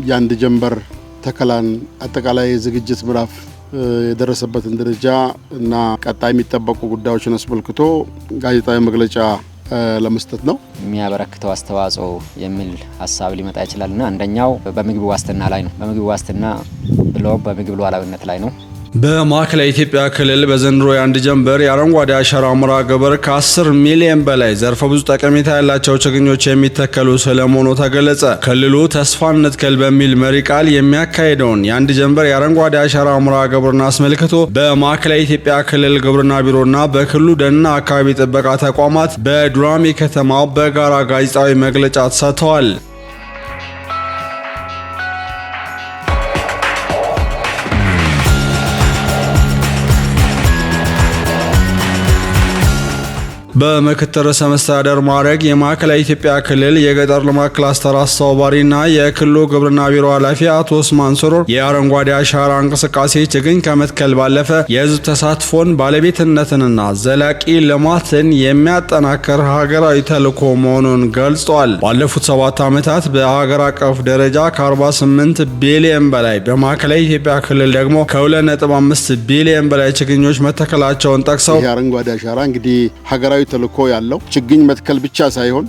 የአንድ ጀንበር ተከላን አጠቃላይ ዝግጅት ምዕራፍ የደረሰበትን ደረጃ እና ቀጣይ የሚጠበቁ ጉዳዮችን አስመልክቶ ጋዜጣዊ መግለጫ ለመስጠት ነው። የሚያበረክተው አስተዋጽኦ የሚል ሐሳብ ሊመጣ ይችላልና አንደኛው በምግብ ዋስትና ላይ ነው። በምግብ ዋስትና ብሎ በምግብ ሉዓላዊነት ላይ ነው። በማዕከላዊ ኢትዮጵያ ክልል በዘንድሮ የአንድ ጀንበር የአረንጓዴ አሻራ መርሃ ግብር ከ10 ሚሊዮን በላይ ዘርፈ ብዙ ጠቀሜታ ያላቸው ችግኞች የሚተከሉ ስለመሆኑ ተገለጸ። ክልሉ ተስፋን እንትከል በሚል መሪ ቃል የሚያካሄደውን የአንድ ጀንበር የአረንጓዴ አሻራ መርሃ ግብርን አስመልክቶ በማዕከላዊ ኢትዮጵያ ክልል ግብርና ቢሮና በክልሉ ደንና አካባቢ ጥበቃ ተቋማት በዱራሜ ከተማ በጋራ ጋዜጣዊ መግለጫ ተሰጥተዋል። በምክትል ርዕሰ መስተዳድር ማዕረግ የማዕከላዊ ኢትዮጵያ ክልል የገጠር ልማት ክላስተር አስተባባሪና የክልሉ ግብርና ቢሮ ኃላፊ አቶ ኡስማን ሱሩር የአረንጓዴ አሻራ እንቅስቃሴ ችግኝ ከመትከል ባለፈ የሕዝብ ተሳትፎን ባለቤትነትንና ዘላቂ ልማትን የሚያጠናክር ሀገራዊ ተልዕኮ መሆኑን ገልጸዋል። ባለፉት 7 ዓመታት በሀገር አቀፍ ደረጃ ከ48 ቢሊዮን በላይ በማዕከላዊ ኢትዮጵያ ክልል ደግሞ ከ2.5 ቢሊዮን በላይ ችግኞች መተከላቸውን ጠቅሰው የአረንጓዴ አሻራ እንግዲህ ሀገራዊ ተልዕኮ ያለው ችግኝ መትከል ብቻ ሳይሆን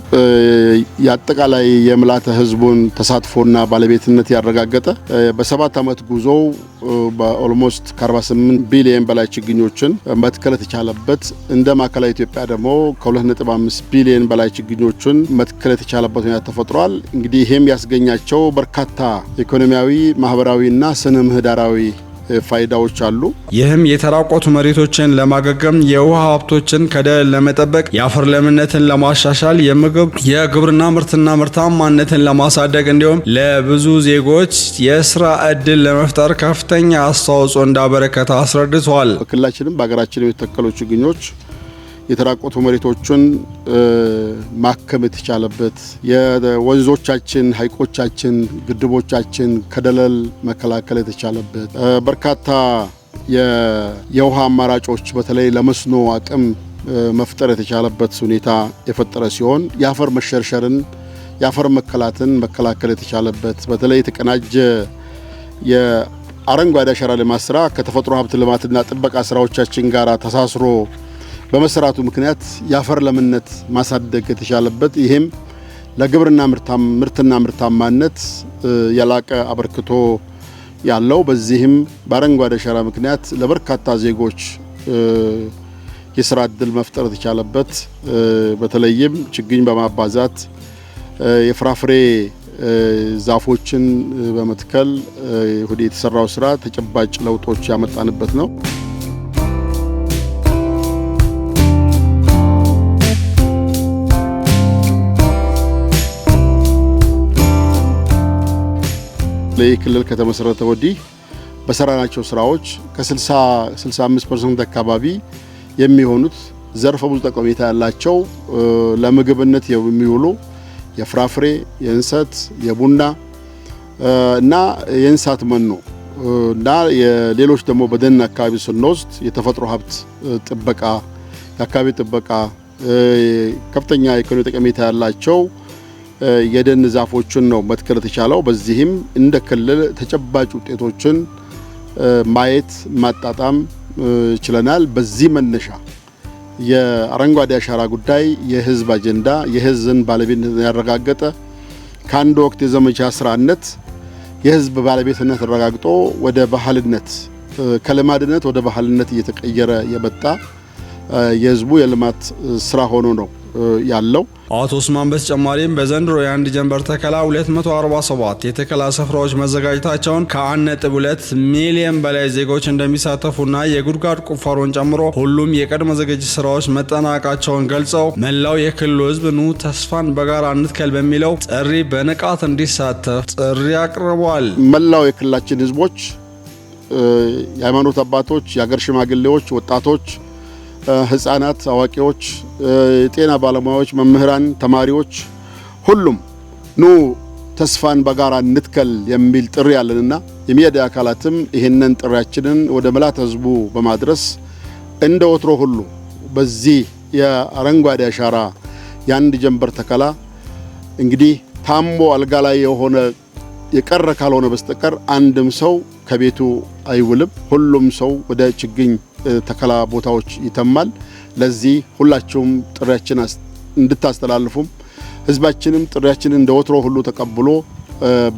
የአጠቃላይ የምልዓተ ህዝቡን ተሳትፎና ባለቤትነት ያረጋገጠ በ7 ዓመት ጉዞ በኦልሞስት ከ48 ቢሊዮን በላይ ችግኞችን መትከል የተቻለበት እንደ ማዕከላዊ ኢትዮጵያ ደግሞ ከ2.5 ቢሊዮን በላይ ችግኞችን መትከል የተቻለበት ሁኔታ ተፈጥሯል። እንግዲህ ይሄም ያስገኛቸው በርካታ ኢኮኖሚያዊ፣ ማህበራዊና ስነ ምህዳራዊ ፋይዳዎች አሉ። ይህም የተራቆቱ መሬቶችን ለማገገም፣ የውሃ ሀብቶችን ከደለል ለመጠበቅ፣ የአፈር ለምነትን ለማሻሻል፣ የግብርና ምርትና ምርታማነትን ለማሳደግ እንዲሁም ለብዙ ዜጎች የስራ ዕድል ለመፍጠር ከፍተኛ አስተዋጽኦ እንዳበረከተ አስረድተዋል። በክልላችንም በሀገራችን የተተከሉ ችግኞች የተራቆቱ መሬቶችን ማከም የተቻለበት፣ የወንዞቻችን፣ ሐይቆቻችን፣ ግድቦቻችን ከደለል መከላከል የተቻለበት፣ በርካታ የውሃ አማራጮች በተለይ ለመስኖ አቅም መፍጠር የተቻለበት ሁኔታ የፈጠረ ሲሆን የአፈር መሸርሸርን፣ የአፈር መከላትን መከላከል የተቻለበት በተለይ የተቀናጀ የአረንጓዴ አሻራ ልማት ስራ ከተፈጥሮ ሀብት ልማትና ጥበቃ ስራዎቻችን ጋር ተሳስሮ በመሰራቱ ምክንያት የአፈር ለምነት ማሳደግ የተቻለበት ይሄም ለግብርና ምርትና ምርታማነት የላቀ አበርክቶ ያለው በዚህም በአረንጓዴ አሻራ ምክንያት ለበርካታ ዜጎች የስራ ዕድል መፍጠር የተቻለበት በተለይም ችግኝ በማባዛት የፍራፍሬ ዛፎችን በመትከል የተሰራው ስራ ተጨባጭ ለውጦች ያመጣንበት ነው። ክልል ከተመሰረተ ወዲህ በሰራናቸው ስራዎች ከ60-65% አካባቢ የሚሆኑት ዘርፈ ብዙ ጠቀሜታ ያላቸው ለምግብነት የሚውሉ የፍራፍሬ፣ የእንሰት፣ የቡና እና የእንስሳት መኖ እና የሌሎች ደግሞ በደን አካባቢ ስንወስድ የተፈጥሮ ሀብት ጥበቃ፣ የአካባቢ ጥበቃ ከፍተኛ ኢኮኖሚ ጠቀሜታ ያላቸው የደን ዛፎችን ነው መትከል የተቻለው። በዚህም እንደ ክልል ተጨባጭ ውጤቶችን ማየት ማጣጣም ችለናል። በዚህ መነሻ የአረንጓዴ አሻራ ጉዳይ የህዝብ አጀንዳ፣ የህዝብን ባለቤትነት ያረጋገጠ ከአንድ ወቅት የዘመቻ ስራነት የህዝብ ባለቤትነት ተረጋግጦ ወደ ባህልነት ከልማድነት ወደ ባህልነት እየተቀየረ የመጣ የህዝቡ የልማት ስራ ሆኖ ነው ያለው። አቶ ኡስማን በተጨማሪም በዘንድሮ የአንድ ጀንበር ተከላ 247 የተከላ ስፍራዎች መዘጋጀታቸውን ከ1.2 ሚሊዮን በላይ ዜጎች እንደሚሳተፉና የጉድጓድ ቁፋሮን ጨምሮ ሁሉም የቅድመ ዝግጅት ስራዎች መጠናቀቃቸውን ገልጸው መላው የክልሉ ህዝብ ኑ ተስፋን በጋራ እንትከል በሚለው ጥሪ በንቃት እንዲሳተፍ ጥሪ አቅርበዋል። መላው የክልላችን ህዝቦች፣ የሃይማኖት አባቶች፣ የሀገር ሽማግሌዎች፣ ወጣቶች፣ ህፃናት፣ አዋቂዎች፣ የጤና ባለሙያዎች፣ መምህራን፣ ተማሪዎች ሁሉም ኑ ተስፋን በጋራ እንትከል የሚል ጥሪ ያለንና የሚዲያ አካላትም ይሄንን ጥሪያችንን ወደ ምልዓተ ህዝቡ በማድረስ እንደ ወትሮ ሁሉ በዚህ የአረንጓዴ አሻራ የአንድ ጀንበር ተከላ እንግዲህ ታሞ አልጋ ላይ የሆነ የቀረ ካልሆነ በስተቀር አንድም ሰው ከቤቱ አይውልም። ሁሉም ሰው ወደ ችግኝ ተከላ ቦታዎች ይተማል። ለዚህ ሁላችሁም ጥሪያችን እንድታስተላልፉም ህዝባችንም ጥሪያችንን እንደወትሮ ሁሉ ተቀብሎ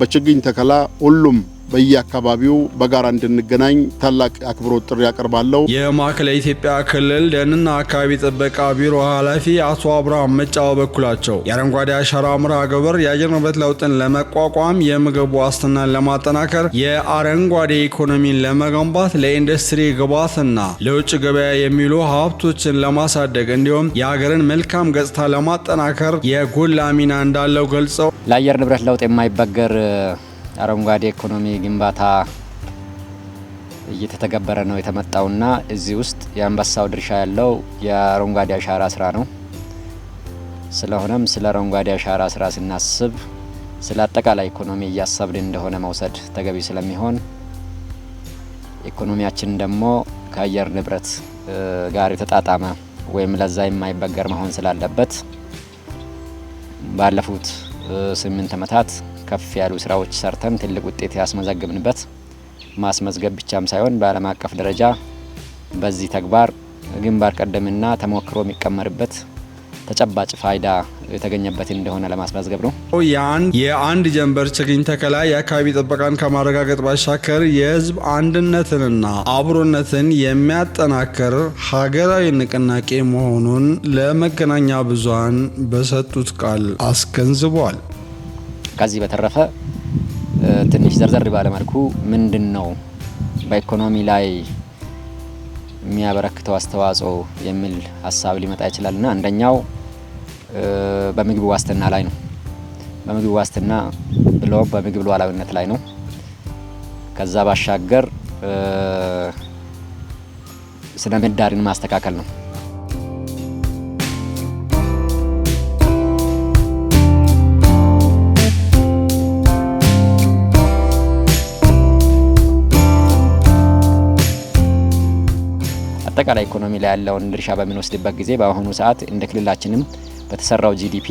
በችግኝ ተከላ ሁሉም በየአካባቢው በጋራ እንድንገናኝ ታላቅ አክብሮት ጥሪ ያቀርባለሁ። የማዕከላዊ ኢትዮጵያ ክልል ደንና አካባቢ ጥበቃ ቢሮ ኃላፊ አቶ አብርሃም መጫው በኩላቸው የአረንጓዴ አሻራ መርሃ ግብር የአየር ንብረት ለውጥን ለመቋቋም የምግብ ዋስትናን ለማጠናከር የአረንጓዴ ኢኮኖሚን ለመገንባት ለኢንዱስትሪ ግብዓትና ለውጭ ገበያ የሚውሉ ሀብቶችን ለማሳደግ እንዲሁም የሀገርን መልካም ገጽታ ለማጠናከር የጎላ ሚና እንዳለው ገልጸው ለአየር ንብረት ለውጥ የማይበገር አረንጓዴ ኢኮኖሚ ግንባታ እየተተገበረ ነው የተመጣውና እዚህ ውስጥ የአንበሳው ድርሻ ያለው የአረንጓዴ አሻራ ስራ ነው። ስለሆነም ስለ አረንጓዴ አሻራ ስራ ስናስብ ስለ አጠቃላይ ኢኮኖሚ እያሰብን እንደሆነ መውሰድ ተገቢ ስለሚሆን ኢኮኖሚያችን ደግሞ ከአየር ንብረት ጋር የተጣጣመ ወይም ለዛ የማይበገር መሆን ስላለበት ባለፉት 8 ዓመታት ከፍ ያሉ ስራዎች ሰርተን ትልቅ ውጤት ያስመዘግብንበት ማስመዝገብ ብቻም ሳይሆን በዓለም አቀፍ ደረጃ በዚህ ተግባር ግንባር ቀደምና ተሞክሮ የሚቀመርበት ተጨባጭ ፋይዳ የተገኘበት እንደሆነ ለማስመዝገብ ነው። የአንድ ጀንበር ችግኝ ተከላ የአካባቢ ጥበቃን ከማረጋገጥ ባሻገር የህዝብ አንድነትንና አብሮነትን የሚያጠናክር ሀገራዊ ንቅናቄ መሆኑን ለመገናኛ ብዙሃን በሰጡት ቃል አስገንዝበዋል። ከዚህ በተረፈ ትንሽ ዘርዘር ባለ መልኩ ምንድነው በኢኮኖሚ ላይ የሚያበረክተው አስተዋጽኦ የሚል ሐሳብ ሊመጣ ይችላልና አንደኛው በምግብ ዋስትና ላይ ነው። በምግብ ዋስትና ብሎም በምግብ ሉዓላዊነት ላይ ነው። ከዛ ባሻገር ስነ ምህዳርን ማስተካከል ነው። አጠቃላይ ኢኮኖሚ ላይ ያለውን ድርሻ በምንወስድበት ጊዜ በአሁኑ ሰዓት እንደ ክልላችንም በተሰራው ጂዲፒ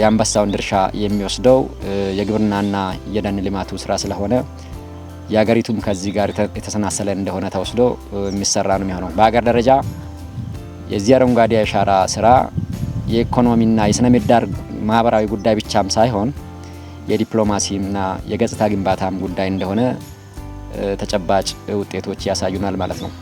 የአንበሳውን ድርሻ የሚወስደው የግብርናና የደን ልማቱ ስራ ስለሆነ የሀገሪቱም ከዚህ ጋር የተሰናሰለ እንደሆነ ተወስዶ የሚሰራ ነው የሚሆነው። በሀገር ደረጃ የዚህ አረንጓዴ አሻራ ስራ የኢኮኖሚና የስነ ምህዳር ማህበራዊ ጉዳይ ብቻም ሳይሆን የዲፕሎማሲና የገጽታ ግንባታም ጉዳይ እንደሆነ ተጨባጭ ውጤቶች ያሳዩናል ማለት ነው።